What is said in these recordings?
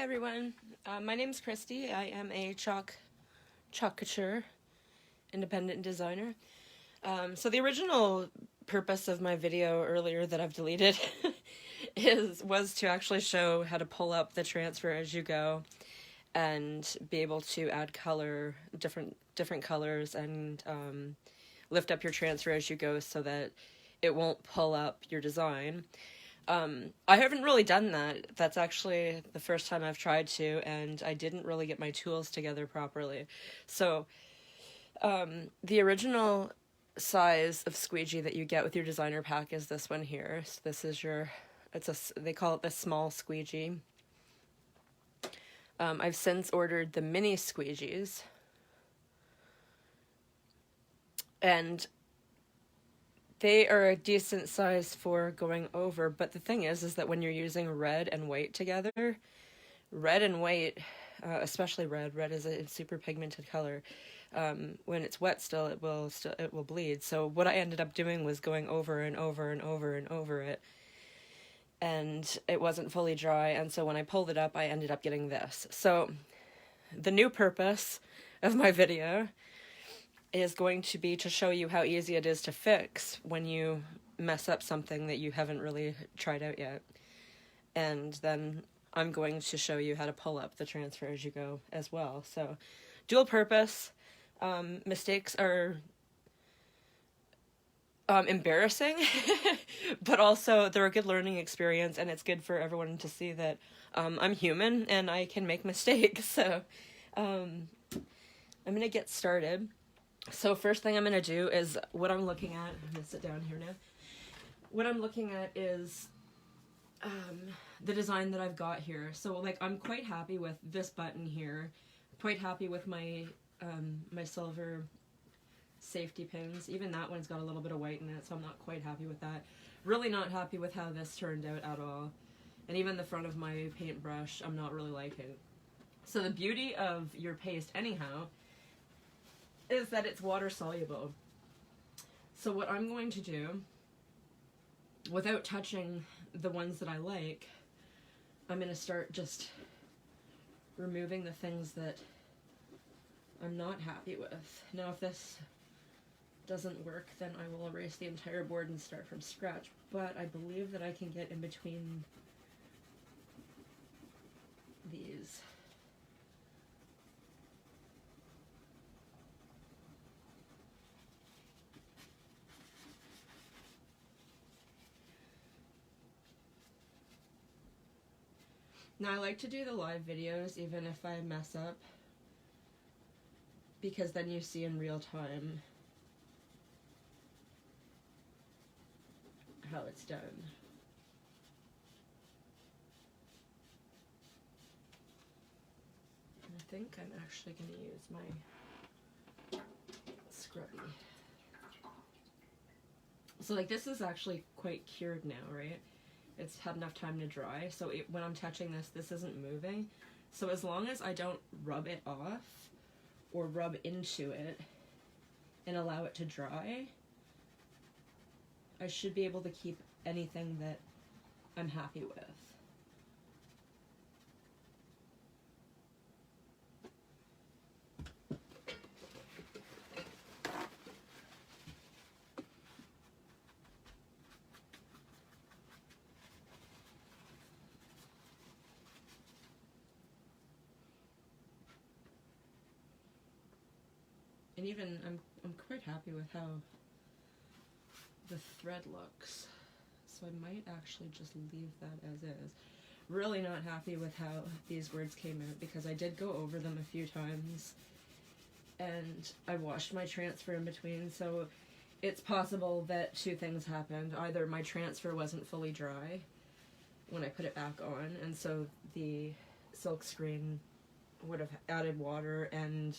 everyone, my name is Christy. I am a Chalk Couture independent designer. So the original purpose of my video earlier that I've deleted was to actually show how to pull up the transfer as you go and be able to add color, different colors, and lift up your transfer as you go so that it won't pull up your design. I haven't really done that. That's actually the first time I've tried to, and I didn't really get my tools together properly. So, the original size of squeegee that you get with your designer pack is this one here. So this is they call it the small squeegee. I've since ordered the mini squeegees. And they are a decent size for going over, but the thing is that when you're using red and white together, red and white, especially red is a super pigmented color. When it's wet still, it will bleed. So what I ended up doing was going over and over and over and over it, and it wasn't fully dry, and so when I pulled it up, I ended up getting this. So the new purpose of my video is going to be to show you how easy it is to fix when you mess up something that you haven't really tried out yet. And then I'm going to show you how to pull up the transfer as you go as well. So dual purpose. Mistakes are embarrassing, but also they're a good learning experience, and it's good for everyone to see that I'm human and I can make mistakes. So I'm going to get started. So first thing I'm going to do is what I'm looking at. I'm going to sit down here now. What I'm looking at is the design that I've got here. So like I'm quite happy with this button here. Quite happy with my my silver safety pins. Even that one's got a little bit of white in it, so I'm not quite happy with that. Really not happy with how this turned out at all. And even the front of my paintbrush, I'm not really liking. So the beauty of your paste anyhow is that it's water soluble. So what I'm going to do, without touching the ones that I like, I'm going to start just removing the things that I'm not happy with. Now if this doesn't work, then I will erase the entire board and start from scratch, but I believe that I can get in between these. Now I like to do the live videos even if I mess up, because then you see in real time how it's done. And I think I'm actually going to use my scrubby. So like this is actually quite cured now, right? It's had enough time to dry, so when I'm touching this isn't moving. So as long as I don't rub it off or rub into it and allow it to dry, I should be able to keep anything that I'm happy with. And even I'm quite happy with how the thread looks, so I might actually just leave that as is. Really not happy with how these words came out, because I did go over them a few times and I washed my transfer in between, so it's possible that two things happened. Either my transfer wasn't fully dry when I put it back on, and so the silk screen would have added water and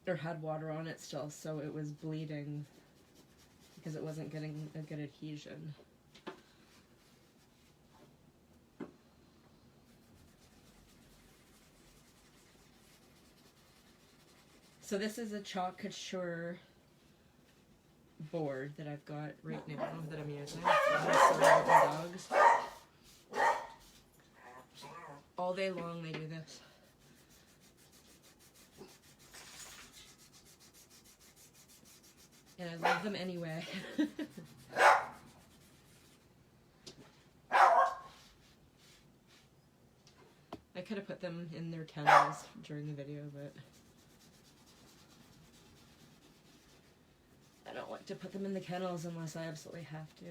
or had water on it still, so it was bleeding because it wasn't getting a good adhesion. So this is a Chalk Couture board that I've got right now that I'm using. I'm sorry about my dogs. All day long they do this. And I love them anyway. I could have put them in their kennels during the video, but I don't like to put them in the kennels unless I absolutely have to.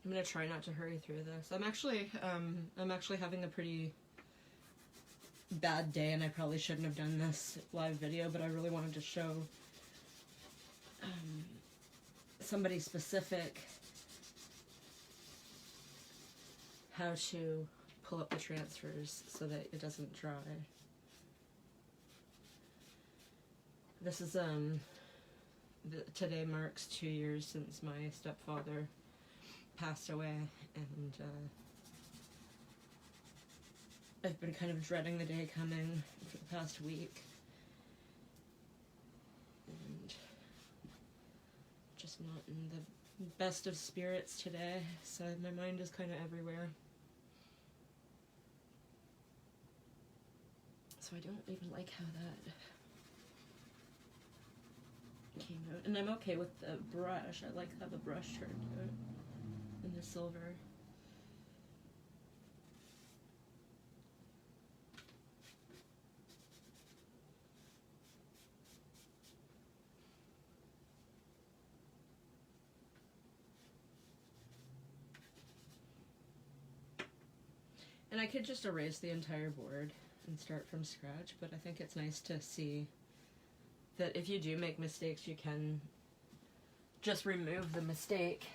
I'm gonna try not to hurry through this. I'm actually having a pretty bad day, and I probably shouldn't have done this live video, but I really wanted to show somebody specific how to pull up the transfers so that it doesn't dry. This is today marks 2 years since my stepfather passed away, and I've been kind of dreading the day coming for the past week, and just not in the best of spirits today, so my mind is kind of everywhere. So I don't even like how that came out, and I'm okay with the brush. I like how the brush turned out in the silver. And I could just erase the entire board and start from scratch, but I think it's nice to see that if you do make mistakes, you can just remove the mistake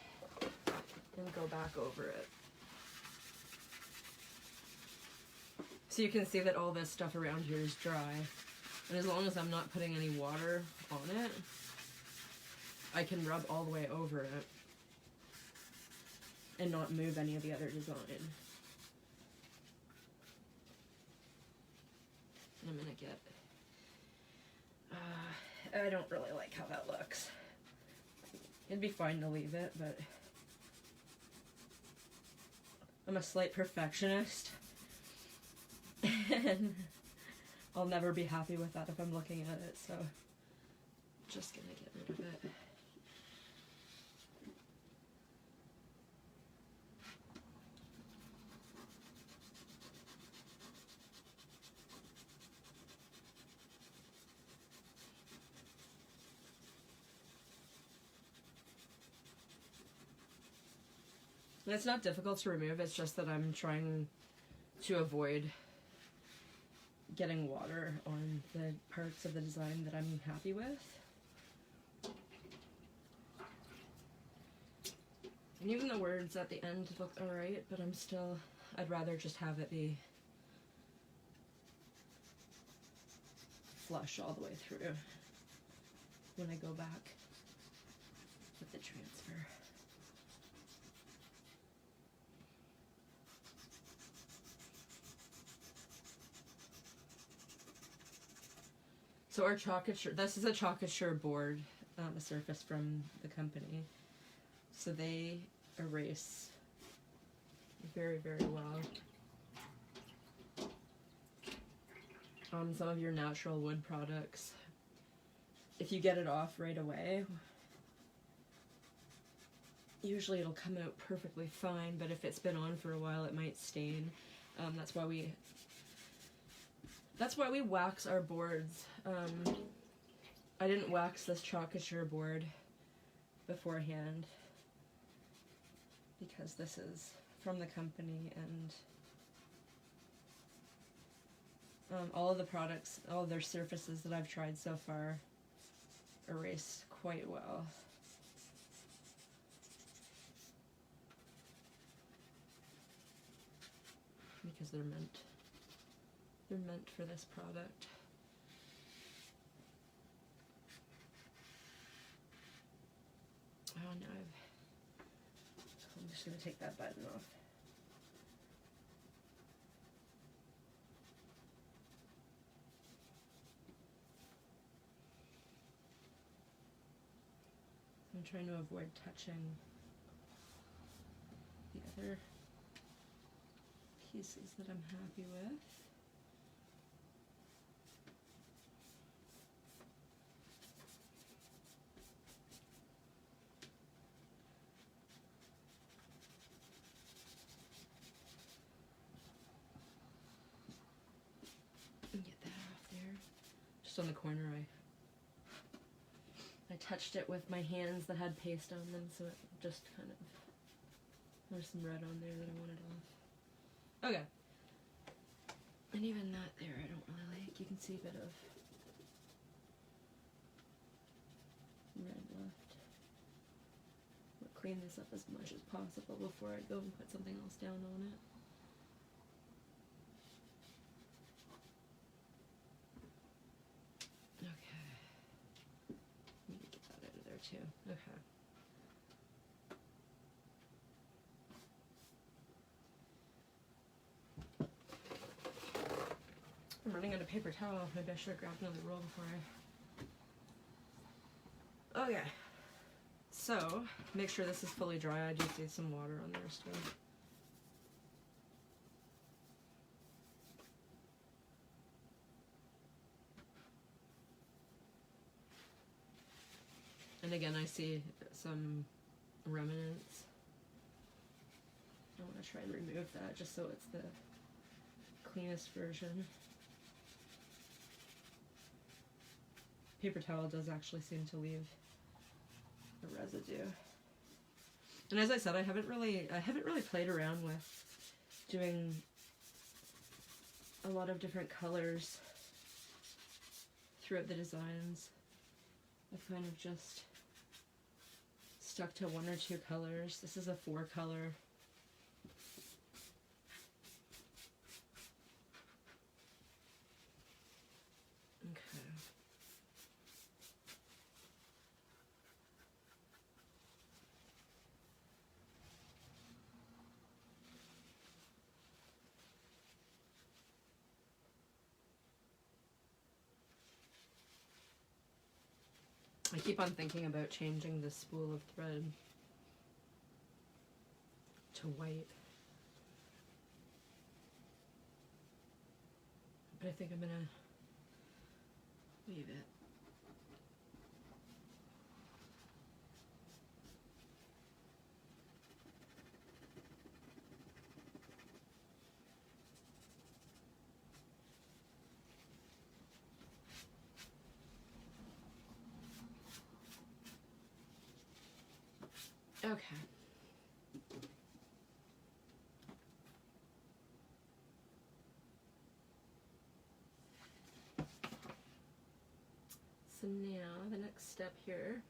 and go back over it. So you can see that all this stuff around here is dry, and as long as I'm not putting any water on it, I can rub all the way over it and not move any of the other design. And I'm gonna get, I don't really like how that looks. It'd be fine to leave it, but I'm a slight perfectionist, and I'll never be happy with that if I'm looking at it, so I'm just gonna get rid of it. And it's not difficult to remove, it's just that I'm trying to avoid getting water on the parts of the design that I'm happy with. And even the words at the end look alright, but I'd rather just have it be flush all the way through when I go back with the transfer. So our Chalk Couture, this is a Chalk Couture board, a surface from the company. So they erase very, very well. Some of your natural wood products, if you get it off right away, usually it'll come out perfectly fine, but if it's been on for a while, it might stain. That's why we wax our boards. I didn't wax this Chalk Couture board beforehand because this is from the company, and all of the products, all of their surfaces that I've tried so far erase quite well. Because they're meant for this product. Oh, I'm just going to take that button off. I'm trying to avoid touching the other pieces that I'm happy with. And get that off there. Just on the corner, I touched it with my hands that had paste on them, so it just kind of, there's some red on there that I wanted off. Okay. And even that there I don't really like. You can see a bit of red left. I'll clean this up as much as possible before I go and put something else down on it. Too. Okay. I'm running out of paper towel. Maybe I should have grabbed another roll before I... Okay. So, make sure this is fully dry. I do see some water on there still. And again, I see some remnants. I want to try and remove that just so it's the cleanest version. Paper towel does actually seem to leave a residue. And as I said, I haven't really played around with doing a lot of different colors throughout the designs. I've kind of just stuck to 1 or 2 colors. This is a 4 color. Okay. I keep on thinking about changing this spool of thread to white. But I think I'm gonna leave it. Okay. So now the next step here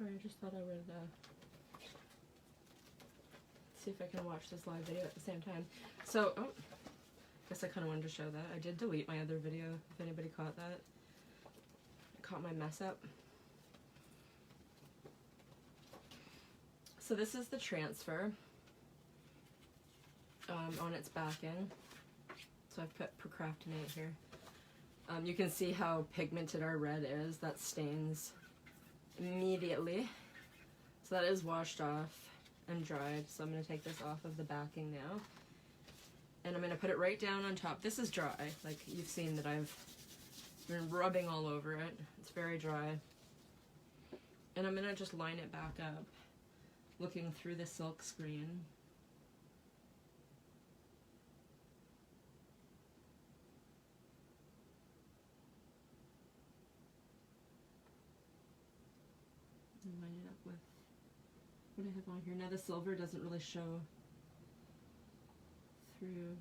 sorry, I just thought I would see if I can watch this live video at the same time. So, oh, guess I kind of wanted to show that. I did delete my other video, if anybody caught that. I caught my mess up. So this is the transfer on its backing. So I've put Procraftinate here. You can see how pigmented our red is. That stains immediately. So that is washed off and dried. So I'm going to take this off of the backing now. And I'm going to put it right down on top. This is dry. Like you've seen that I've been rubbing all over it. It's very dry. And I'm going to just line it back up, looking through the silk screen. And line it up with what I have on here. Now the silver doesn't really show through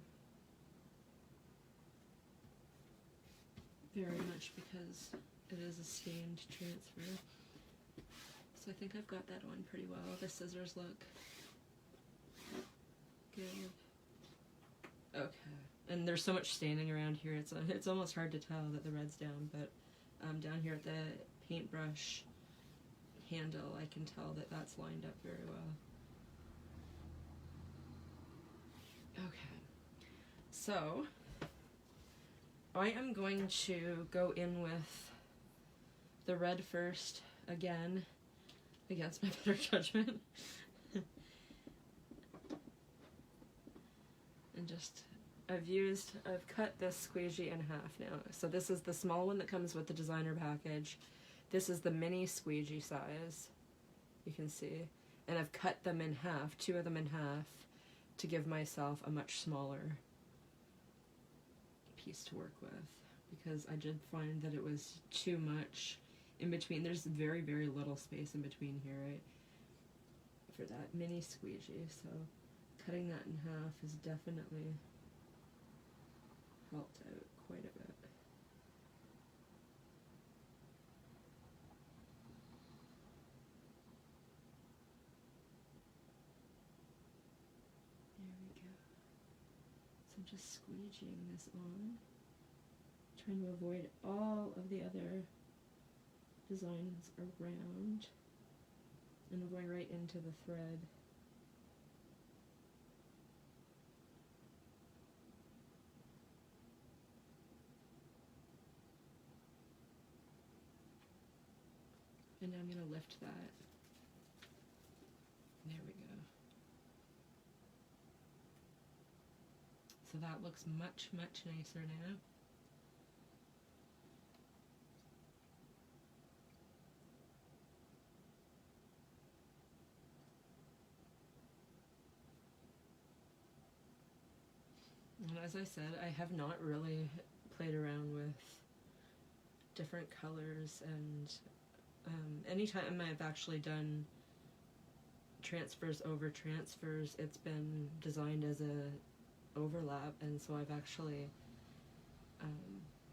very much because it is a stained transfer. So I think I've got that on pretty well. The scissors look good. Okay. And there's so much staining around here, it's almost hard to tell that the red's down, but down here at the paintbrush handle, I can tell that that's lined up very well. Okay. So, I am going to go in with the red first, again, against my better judgment. And just, I've cut this squeegee in half now. So this is the small one that comes with the designer package. This is the mini squeegee size, you can see. And I've cut them in half, 2 of them in half, to give myself a much smaller piece to work with. Because I did find that it was too much in between. There's very, very little space in between here, right? For that mini squeegee, so cutting that in half has definitely helped out quite a bit. There we go. So I'm just squeegeeing this on, trying to avoid all of the other designs around, and I'm going right into the thread. And now I'm going to lift that. There we go. So that looks much, much nicer now. And as I said, I have not really played around with different colors, and anytime I've actually done transfers over transfers, it's been designed as a overlap, and so I've actually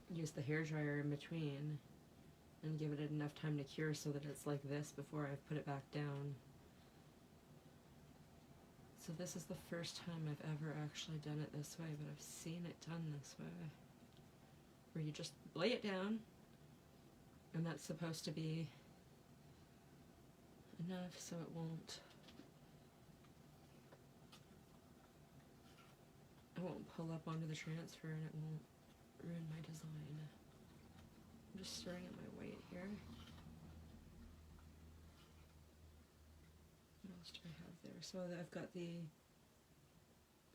used the hairdryer in between and given it enough time to cure so that it's like this before I've put it back down. So this is the first time I've ever actually done it this way, but I've seen it done this way, where you just lay it down, and that's supposed to be enough so it won't pull up onto the transfer, and it won't ruin my design. I'm just stirring up my white here. What else do I have there? So I've got the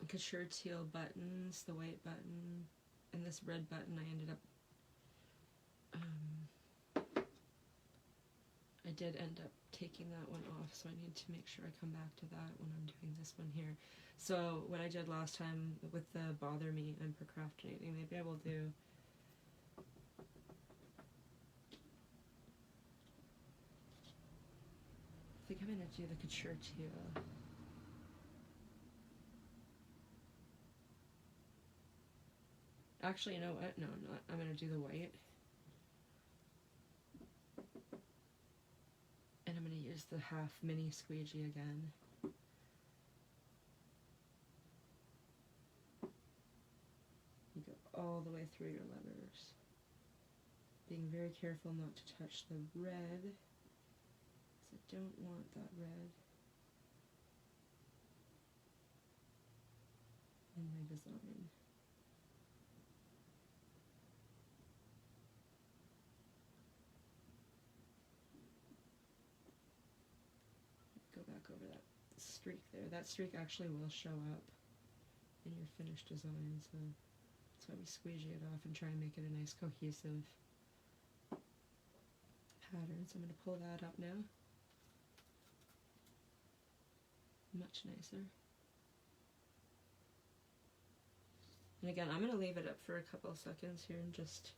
Couture teal buttons, the white button, and this red button I ended up I did end up taking that one off, so I need to make sure I come back to that when I'm doing this one here. So what I did last time with the Bother Me and Procrastinating, maybe I will do I think I'm going to do the Couture teal. Actually, you know what? No, I'm not. I'm going to do the white. And I'm going to use the half mini squeegee again. You go all the way through your levers. Being very careful not to touch the red, because I don't want that red in my design. Go back over that streak there. That streak actually will show up in your finished design, so that's why we squeegee it off and try and make it a nice cohesive pattern. So I'm going to pull that up now. Much nicer. And again, I'm going to leave it up for a couple of seconds here and just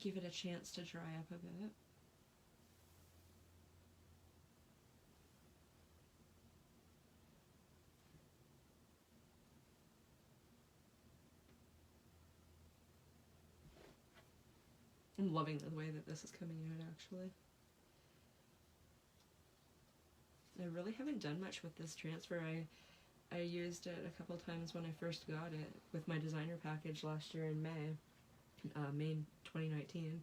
give it a chance to dry up a bit. I'm loving the way that this is coming out, actually. I really haven't done much with this transfer. I used it a couple times when I first got it with my designer package last year in May 2019.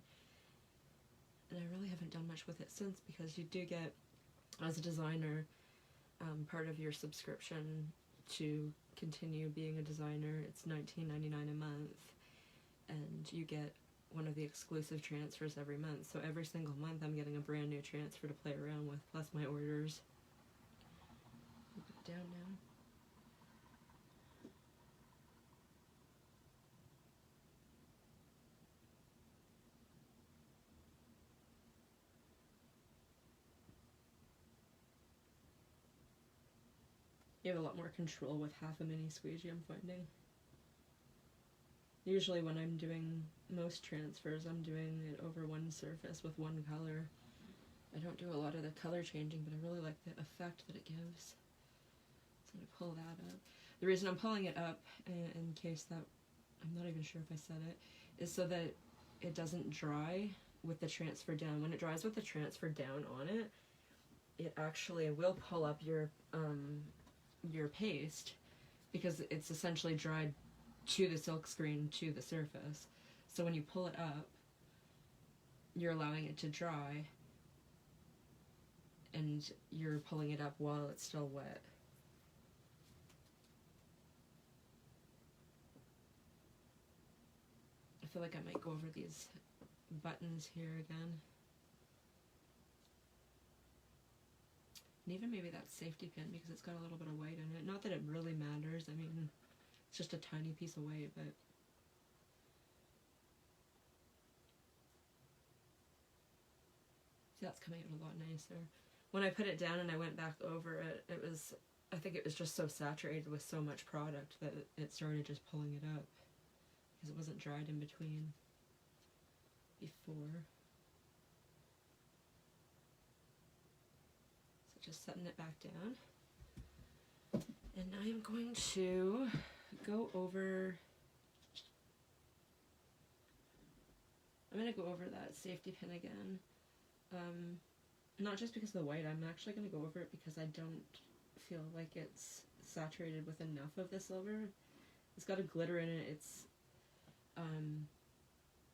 And I really haven't done much with it since, because you do get, as a designer, part of your subscription to continue being a designer. It's $19.99 a month, and you get one of the exclusive transfers every month. So every single month I'm getting a brand new transfer to play around with, plus my orders. Put it down now. You have a lot more control with half a mini squeegee, I'm finding. Usually when I'm doing most transfers, I'm doing it over one surface with one color. I don't do a lot of the color changing, but I really like the effect that it gives. So I'm going to pull that up. The reason I'm pulling it up, in case that, I'm not even sure if I said it, is so that it doesn't dry with the transfer down. When it dries with the transfer down on it, it actually will pull up your paste, because it's essentially dried to the silk screen, to the surface. So when you pull it up, you're allowing it to dry, and you're pulling it up while it's still wet. I feel like I might go over these buttons here again. And even maybe that safety pin, because it's got a little bit of white in it. Not that it really matters, I mean, it's just a tiny piece of white, but see, that's coming out a lot nicer. When I put it down and I went back over it, I think it was just so saturated with so much product that it started just pulling it up, because it wasn't dried in between before. Just setting it back down. And now I'm going to go over, that safety pin again. Not just because of the white, I'm actually going to go over it because I don't feel like it's saturated with enough of the silver. It's got a glitter in it. It's,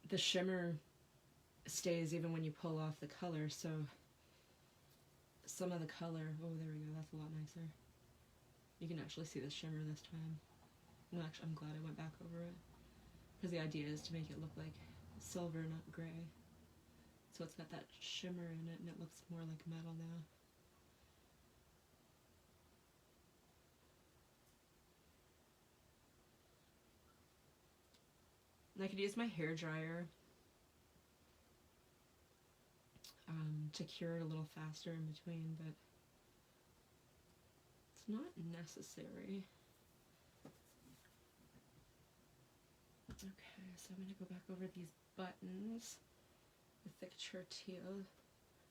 the shimmer stays even when you pull off the color, so some of the color, oh there we go, that's a lot nicer. You can actually see the shimmer this time. No, actually, I'm glad I went back over it, because the idea is to make it look like silver, not gray. So it's got that shimmer in it, and it looks more like metal now. And I could use my hair dryer to cure it a little faster in between, but it's not necessary. Okay, so I'm going to go back over these buttons with the Couture teal.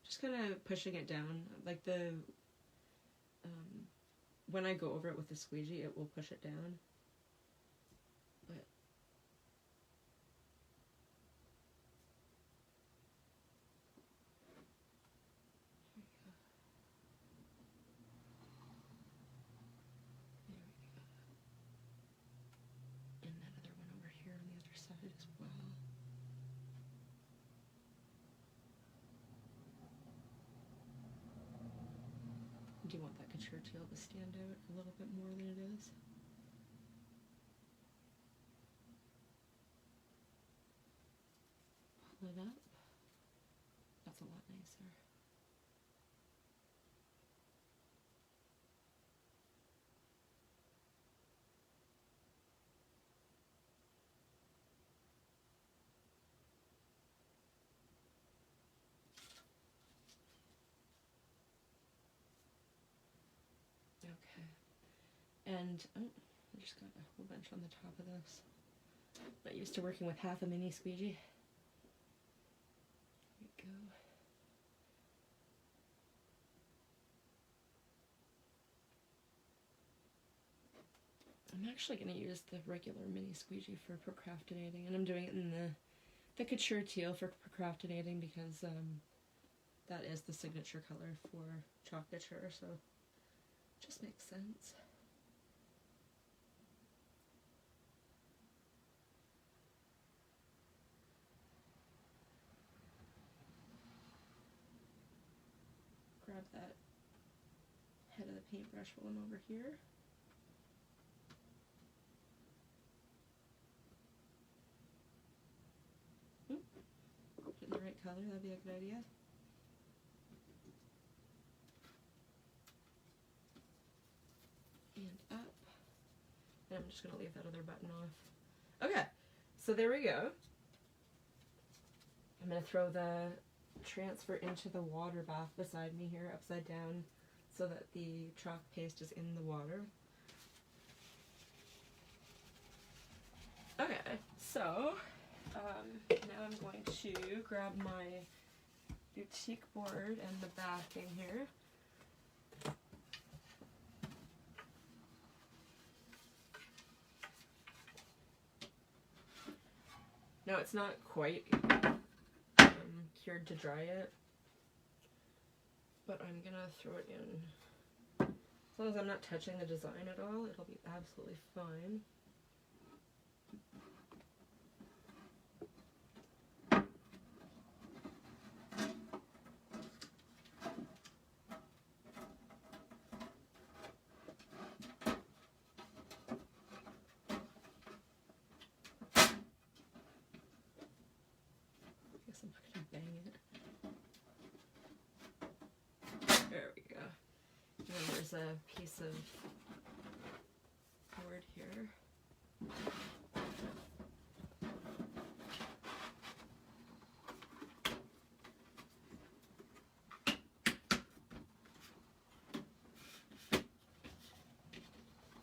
Just kind of pushing it down, like the, when I go over it with the squeegee, it will push it down. But as well. Do you want that Couture teal to stand out a little bit more than it is? Pull it up. That's a lot nicer. And, oh, I just got a whole bunch on the top of this. Not used to working with half a mini squeegee. There we go. I'm actually going to use the regular mini squeegee for procrastinating, and I'm doing it in the Couture teal for procrastinating because that is the signature color for Chalk Couture, so it just makes sense. Grab that head of the paintbrush while I'm over here. Put it in the right color, that'd be a good idea. And up. And I'm just going to leave that other button off. Okay, so there we go. I'm going to throw the transfer into the water bath beside me here, upside down, so that the chalk paste is in the water. Okay, so now I'm going to grab my boutique board and the backing here. No, it's not quite cured to dry yet, but I'm gonna throw it in. As long as I'm not touching the design at all, it'll be absolutely fine. I'm not gonna bang it. There we go. And then there's a piece of board here.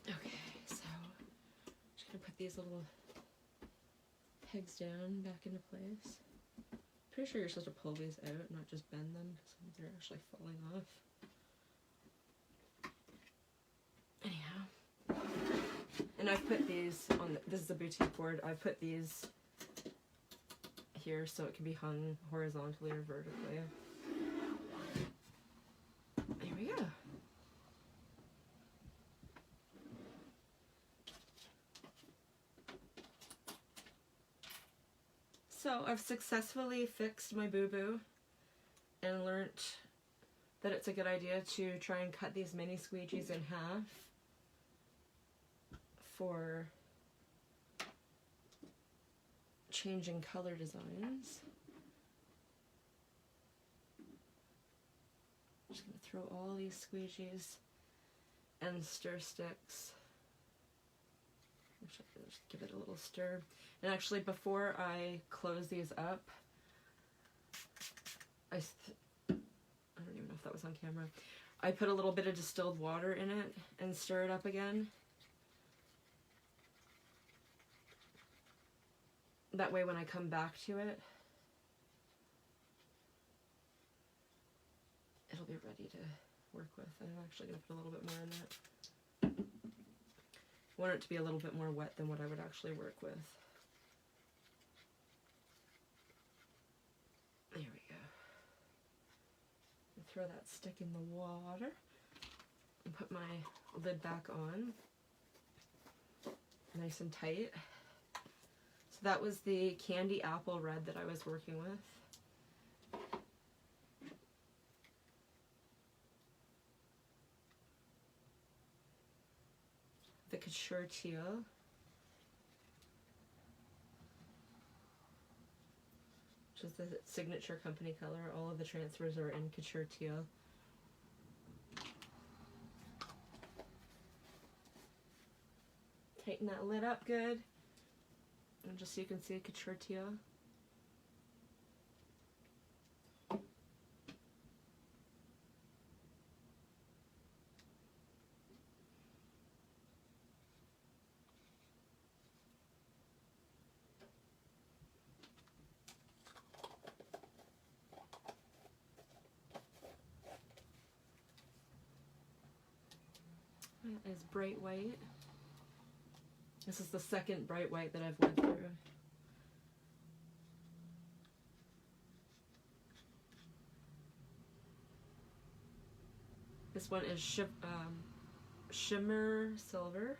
Okay, so I'm just gonna put these little pegs down back into place. Pretty sure you're supposed to pull these out, not just bend them, because they're actually falling off. Anyhow. And I've put these on, this is a boutique board, I put these here so it can be hung horizontally or vertically. There we go. So I've successfully fixed my boo-boo and learnt that it's a good idea to try and cut these mini squeegees in half for changing color designs. I'm just going to throw all these squeegees and stir sticks. Just give it a little stir. And actually, before I close these up, I don't even know if that was on camera, I put a little bit of distilled water in it and stir it up again. That way when I come back to it, it'll be ready to work with. I'm actually going to put a little bit more in that. I want it to be a little bit more wet than what I would actually work with. There we go. And throw that stick in the water and put my lid back on. Nice and tight. So that was the candy apple red that I was working with. The Couture teal. Which is the signature company color. All of the transfers are in Couture teal. Tighten that lid up good. And just so you can see Couture teal. That is bright white. This is the second bright white that I've went through. This one is Shimmer Silver.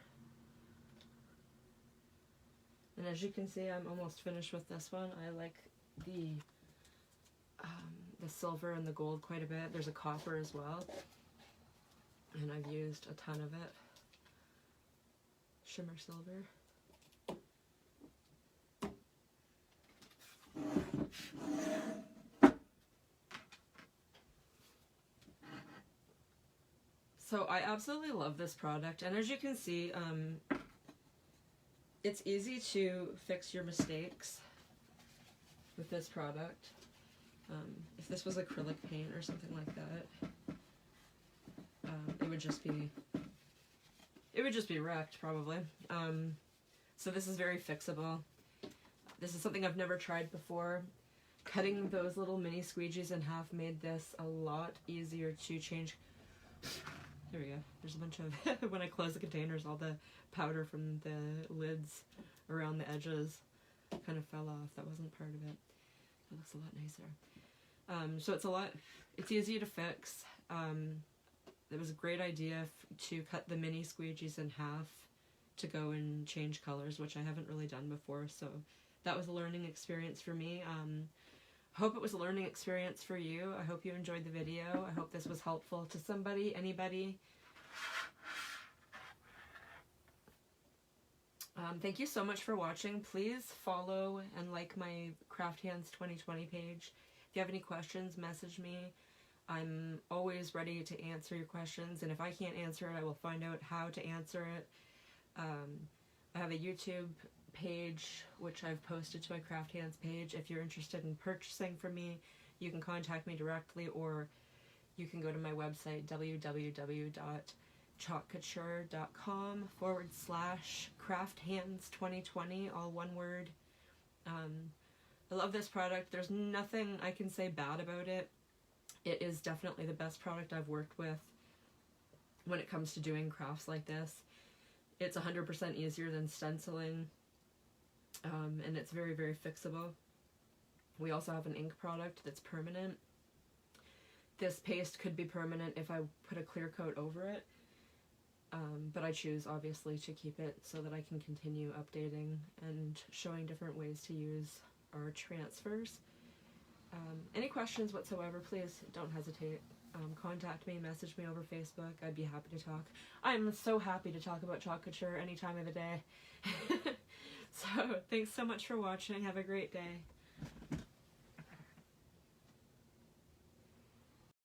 And as you can see, I'm almost finished with this one. I like the silver and the gold quite a bit. There's a copper as well. And I've used a ton of it. Shimmer Silver. So I absolutely love this product, and as you can see, it's easy to fix your mistakes with this product. If this was acrylic paint or something like that, it would just be wrecked probably. So this is very fixable. This is something I've never tried before. Cutting those little mini squeegees in half made this a lot easier to change. There we go. There's a bunch of, when I close the containers, all the powder from the lids around the edges kind of fell off. That wasn't part of it. That looks a lot nicer. So it's easy to fix. It was a great idea to cut the mini squeegees in half to go and change colors, which I haven't really done before, so that was a learning experience for me. Hope it was a learning experience for you. I hope you enjoyed the video. I hope this was helpful to somebody, anybody. Thank you so much for watching. Please follow and like my crafthands2020 page. If you have any questions, message me. I'm always ready to answer your questions, and if I can't answer it, I will find out how to answer it. I have a YouTube page which I've posted to my Craft Hands page. If you're interested in purchasing from me, you can contact me directly, or you can go to my website www.chalkcouture.com/crafthands2020, all one word. I love this product. There's nothing I can say bad about it. It is definitely the best product I've worked with when it comes to doing crafts like this. It's 100% easier than stenciling, and it's very, very fixable. We also have an ink product that's permanent. This paste could be permanent if I put a clear coat over it, but I choose, obviously, to keep it so that I can continue updating and showing different ways to use our transfers. Any questions whatsoever, please don't hesitate. Contact me, message me over Facebook. I'd be happy to talk. I'm so happy to talk about Chalk Couture any time of the day. So, thanks so much for watching. Have a great day.